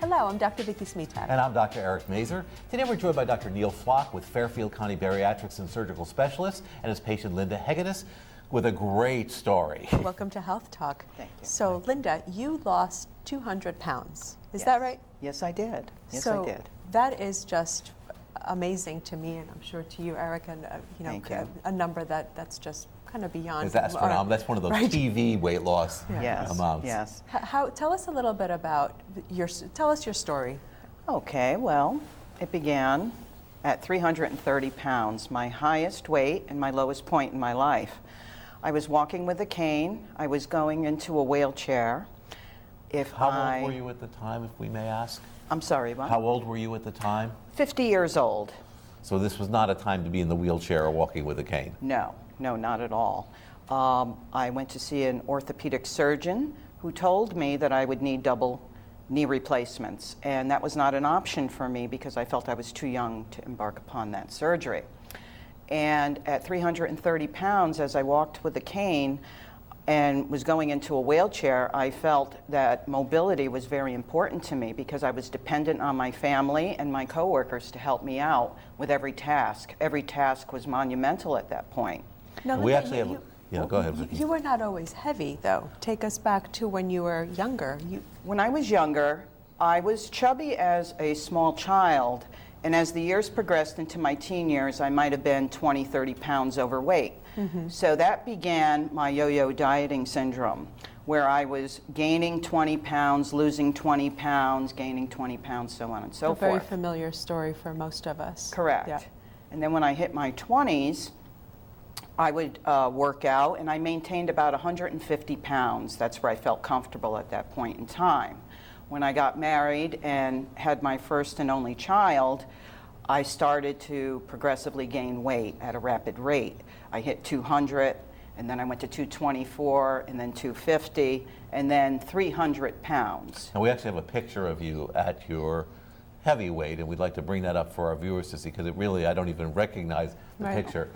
Hello, I'm Dr. Vicki Smetak. And I'm Dr. Eric Mazer. Today we're joined by Dr. Neil Floch with Fairfield County Bariatrics and Surgical Specialist and his patient Linda Hegenis with a great story. Welcome to Health Talk. Thank you. So Linda, you lost 200 pounds. Is that right? Yes, I did. Yes, so I did. That is just amazing to me, and I'm sure to you, Eric, and Thank you. a number that's just kind of beyond. That's phenomenal. That's one of those right. TV weight loss Yes, amounts. yes. Tell us a little bit about tell us your story. Okay, well, it began at 330 pounds, my highest weight and my lowest point in my life. I was walking with a cane. I was going into a wheelchair. How old were you at the time, if we may ask? I'm sorry, what? How old were you at the time? 50 years old. So this was not a time to be in the wheelchair or walking with a cane? No, not at all. I went to see an orthopedic surgeon who told me that I would need double knee replacements, and that was not an option for me because I felt I was too young to embark upon that surgery. And at 330 pounds, as I walked with a cane and was going into a wheelchair, I felt that mobility was very important to me because I was dependent on my family and my coworkers to help me out with every task. Every task was monumental at that point. Now, We Linda, actually have. Go ahead, Vicki. You were not always heavy, though. Take us back to when you were younger. When I was younger, I was chubby as a small child, and as the years progressed into my teen years, I might have been 20, 30 pounds overweight. Mm-hmm. So that began my yo-yo dieting syndrome, where I was gaining 20 pounds, losing 20 pounds, gaining 20 pounds, so on and so forth. A very familiar story for most of us. Correct. Yeah. And then when I hit my 20s, I would work out, and I maintained about 150 pounds. That's where I felt comfortable at that point in time. When I got married and had my first and only child, I started to progressively gain weight at a rapid rate. I hit 200, and then I went to 224, and then 250, and then 300 pounds. And we actually have a picture of you at your heavy weight, and we'd like to bring that up for our viewers to see, because it really, I don't even recognize the Right. picture.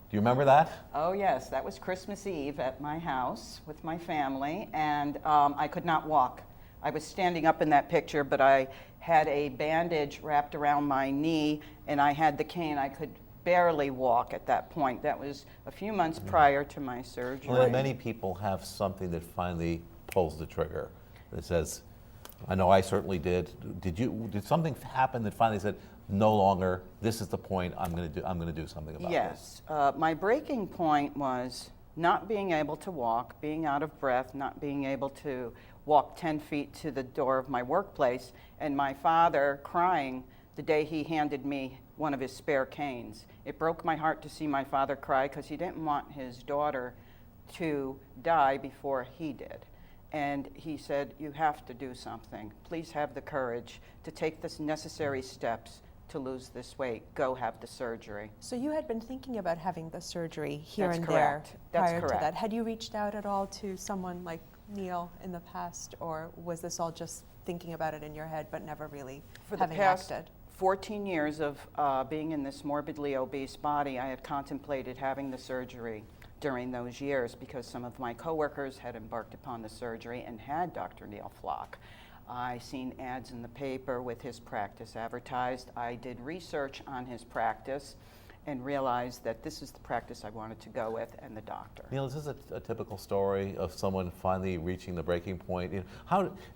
Do you remember that? Oh yes, that was Christmas Eve at my house with my family, and I could not walk. I was standing up in that picture, but I had a bandage wrapped around my knee, and I had the cane. I could barely walk at that point. That was a few months prior to my surgery. Well, many people have something that finally pulls the trigger. That says, I know I certainly did. Did something happen that finally said, no longer, this is the point, I'm going to do something about this? Yes. My breaking point was not being able to walk, being out of breath, not being able to walk 10 feet to the door of my workplace, and my father crying the day he handed me one of his spare canes. It broke my heart to see my father cry because he didn't want his daughter to die before he did. And he said, you have to do something. Please have the courage to take the necessary steps to lose this weight. Go have the surgery. So you had been thinking about having the surgery here That's and correct. there That's prior to correct. that. Had you reached out at all to someone like Neil in the past, or was this all just thinking about it in your head but never really For the having past acted? 14 years of being in this morbidly obese body, I had contemplated having the surgery during those years because some of my coworkers had embarked upon the surgery and had Dr. Neil Floch. I seen ads in the paper with his practice advertised. I did research on his practice and realized that this is the practice I wanted to go with and the doctor. Neil, is this a typical story of someone finally reaching the breaking point?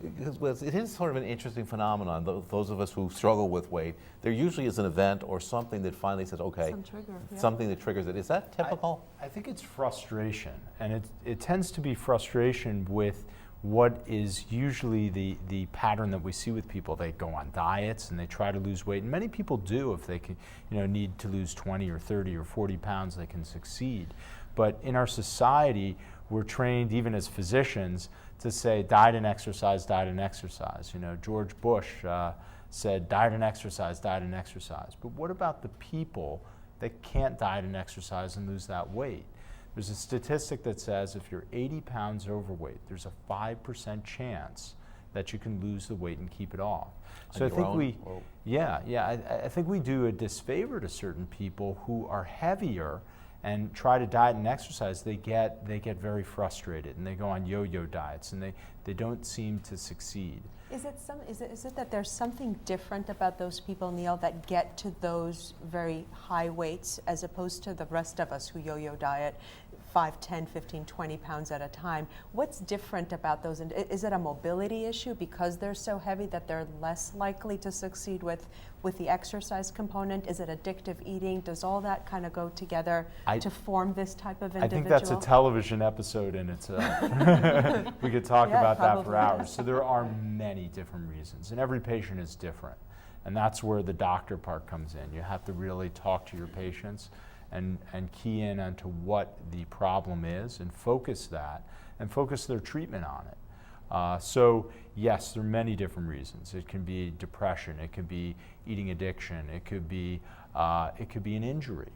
Because it is sort of an interesting phenomenon. Those of us who struggle with weight, there usually is an event or something that finally says, okay, Some trigger, yeah. something that triggers it. Is that typical? I think it's frustration, and it tends to be frustration with what is usually the pattern that we see with people. They go on diets and they try to lose weight, and many people do. If they can, need to lose 20 or 30 or 40 pounds, they can succeed. But in our society, we're trained, even as physicians, to say diet and exercise, diet and exercise. George Bush said diet and exercise, diet and exercise. But what about the people that can't diet and exercise and lose that weight? There's a statistic that says if you're 80 pounds overweight, there's a 5% chance that you can lose the weight and keep it off. So I think I think we do a disfavor to certain people who are heavier and try to diet and exercise. They get very frustrated and they go on yo-yo diets and they don't seem to succeed. Is it that there's something different about those people, Neil, that get to those very high weights as opposed to the rest of us who yo-yo diet 5, 10, 15, 20 pounds at a time? What's different about those? Is it a mobility issue because they're so heavy that they're less likely to succeed with the exercise component? Is it addictive eating? Does all that kind of go together to form this type of individual? I think that's a television episode in itself. We could talk Yeah, about that for probably. hours. So there are many different reasons, and every patient is different. And that's where the doctor part comes in. You have to really talk to your patients and key in onto what the problem is and focus that and focus their treatment on it. So yes, there are many different reasons. It can be depression, it could be eating addiction, it could be an injury,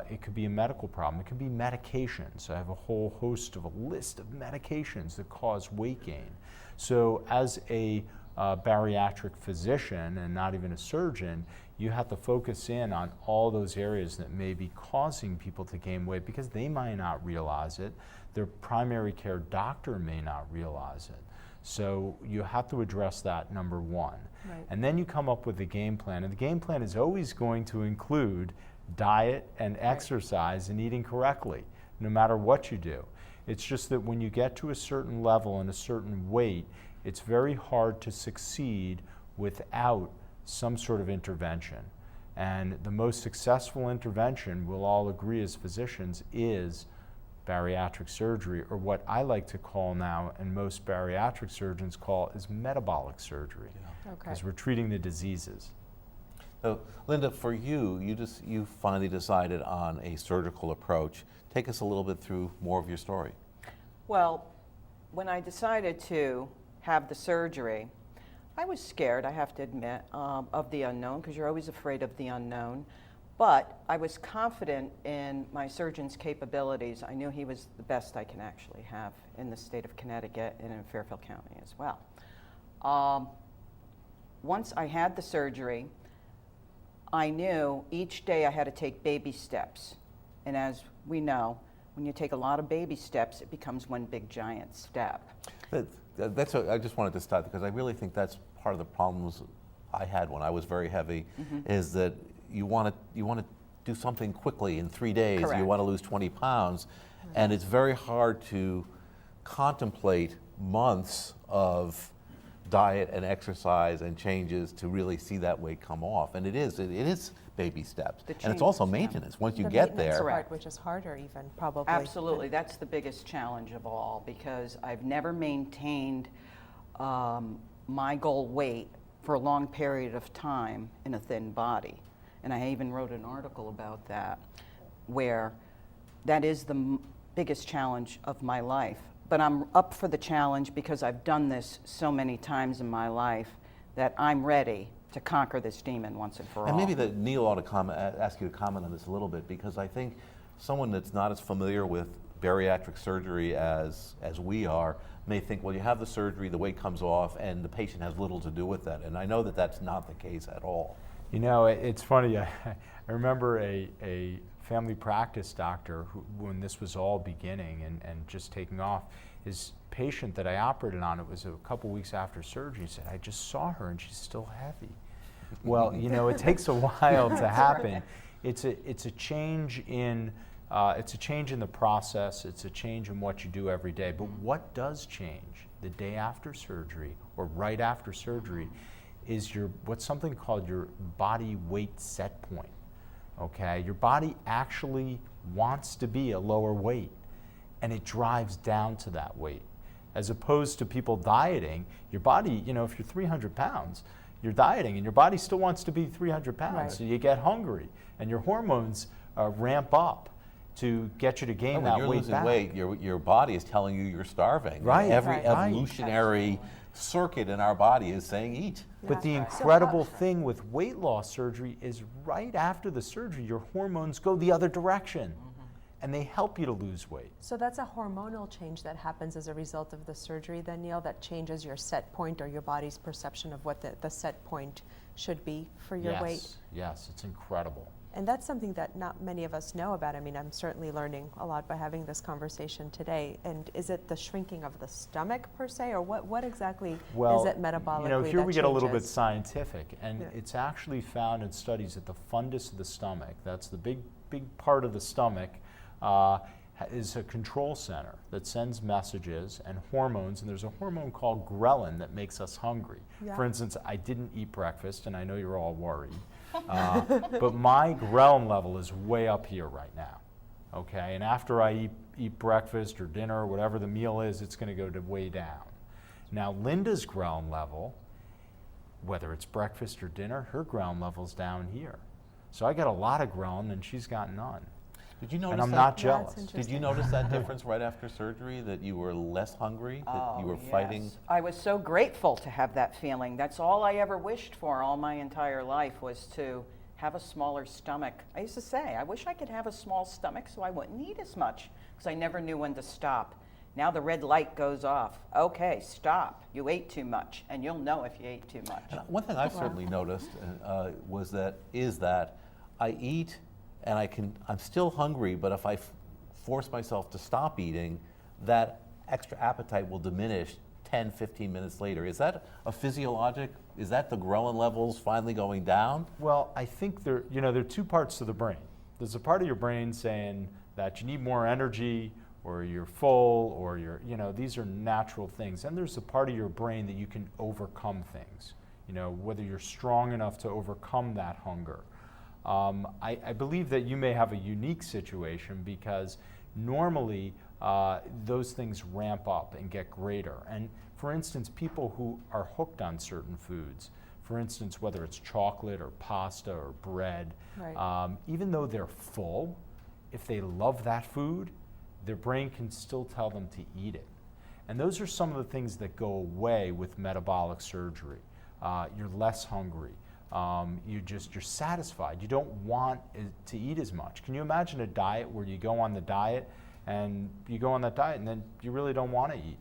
it could be a medical problem, it could be medications. I have a whole host of a list of medications that cause weight gain. So as a bariatric physician and not even a surgeon, you have to focus in on all those areas that may be causing people to gain weight because they might not realize it. Their primary care doctor may not realize it. So you have to address that, number one. Right. And then you come up with a game plan. And the game plan is always going to include diet and exercise and eating correctly, no matter what you do. It's just that when you get to a certain level and a certain weight, it's very hard to succeed without some sort of intervention. And the most successful intervention, we'll all agree as physicians, is bariatric surgery, or what I like to call now, and most bariatric surgeons call, is metabolic surgery, because we're treating the diseases. So, Linda, for you, you finally decided on a surgical approach. Take us a little bit through more of your story. Well, when I decided to have the surgery, I was scared, I have to admit, of the unknown, because you're always afraid of the unknown. But I was confident in my surgeon's capabilities. I knew he was the best I can actually have in the state of Connecticut and in Fairfield County as well. Once I had the surgery, I knew each day I had to take baby steps. And as we know, when you take a lot of baby steps, it becomes one big giant step. I just wanted to start because I really think that's part of the problems I had when I was very heavy, is that you want to do something quickly in 3 days. Correct. You want to lose 20 pounds, and it's very hard to contemplate months of diet and exercise and changes to really see that weight come off. And it is baby steps, and it's also maintenance. Once you The get maintenance there, part, which is harder even, probably. Absolutely, that's the biggest challenge of all, because I've never maintained my goal weight for a long period of time in a thin body. And I even wrote an article about that, where that is the biggest challenge of my life. But I'm up for the challenge because I've done this so many times in my life that I'm ready to conquer this demon once and for all. and maybe that Neil ought to ask you to comment on this a little bit, because I think someone that's not as familiar with bariatric surgery as we are may think, well, you have the surgery, the weight comes off, and the patient has little to do with that. And I know that that's not the case at all. You know, it's funny. I remember a family practice doctor who, when this was all beginning and just taking off, his patient that I operated on, it was a couple weeks after surgery, he said, I just saw her and she's still heavy. Well, you know, it takes a while to happen. It's a change in the process. It's a change in what you do every day. But what does change the day after surgery or right after surgery is what's something called your body weight set point. Okay, your body actually wants to be a lower weight, and it drives down to that weight. As opposed to people dieting, your body, you know, if you're 300 pounds, you're dieting and your body still wants to be 300 pounds. Right. So you get hungry and your hormones ramp up to get you to gain that When weight you're losing back. weight, your body is telling you you're starving. Right, Every right. evolutionary circuit in our body is saying eat. But the Yeah. incredible thing with weight loss surgery is right after the surgery, your hormones go the other direction and they help you to lose weight. So that's a hormonal change that happens as a result of the surgery then, Neil, that changes your set point or your body's perception of what the set point should be for your yes, weight. yes, it's incredible. And that's something that not many of us know about. I mean, I'm certainly learning a lot by having this conversation today. And is it the shrinking of the stomach per se, or what exactly is it metabolically you know, here that we get a little bit changes? scientific, and Yeah. it's actually found in studies that the fundus of the stomach, that's the big part of the stomach, is a control center that sends messages and hormones, and there's a hormone called ghrelin that makes us hungry. Yeah. For instance, I didn't eat breakfast, and I know you're all worried, but my ghrelin level is way up here right now, okay? And after I eat breakfast or dinner or whatever the meal is, it's going to go to way down. Now, Linda's ghrelin level, whether it's breakfast or dinner, her ghrelin level's down here. So I got a lot of ghrelin, and she's got none. Did you notice And I'm that? not That's jealous. interesting. Did you notice that difference right after surgery, that you were less hungry, that you were fighting? Yes. I was so grateful to have that feeling. That's all I ever wished for all my entire life, was to have a smaller stomach. I used to say, I wish I could have a small stomach so I wouldn't eat as much, because I never knew when to stop. Now the red light goes off. Okay, stop. You ate too much, and you'll know if you ate too much. And one thing I've certainly noticed is that I eat and I'm still hungry, but if I force myself to stop eating, that extra appetite will diminish 10, 15 minutes later. Is that a physiologic? Is that the ghrelin levels finally going down? Well, I think there are two parts to the brain. There's a part of your brain saying that you need more energy, or you're full, or these are natural things. And there's a part of your brain that you can overcome things, whether you're strong enough to overcome that hunger. I believe that you may have a unique situation, because normally those things ramp up and get greater. And for instance, people who are hooked on certain foods, for instance, whether it's chocolate or pasta or bread, Right. Even though they're full, if they love that food, their brain can still tell them to eat it. And those are some of the things that go away with metabolic surgery. You're less hungry. You're satisfied. You don't want to eat as much. Can you imagine a diet where you go on the diet and then you really don't want to eat?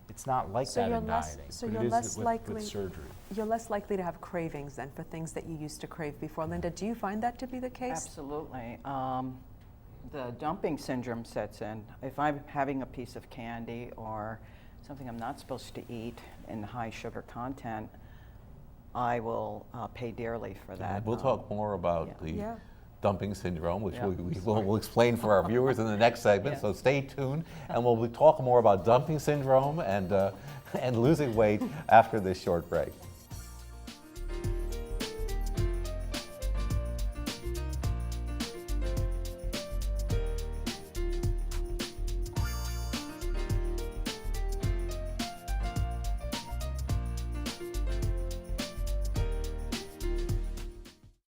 It's not like So that you're in less- dieting, so but you're it is less with likely- surgery. You're less likely to have cravings then for things that you used to crave before. Linda, do you find that to be the case? Absolutely. The dumping syndrome sets in. If I'm having a piece of candy or something I'm not supposed to eat in high sugar content, I will pay dearly for that. We'll talk more about yeah. the Yeah. dumping syndrome, which Yeah. we'll explain for our viewers in the next segment. Yeah. So stay tuned, and we'll talk more about dumping syndrome and losing weight after this short break.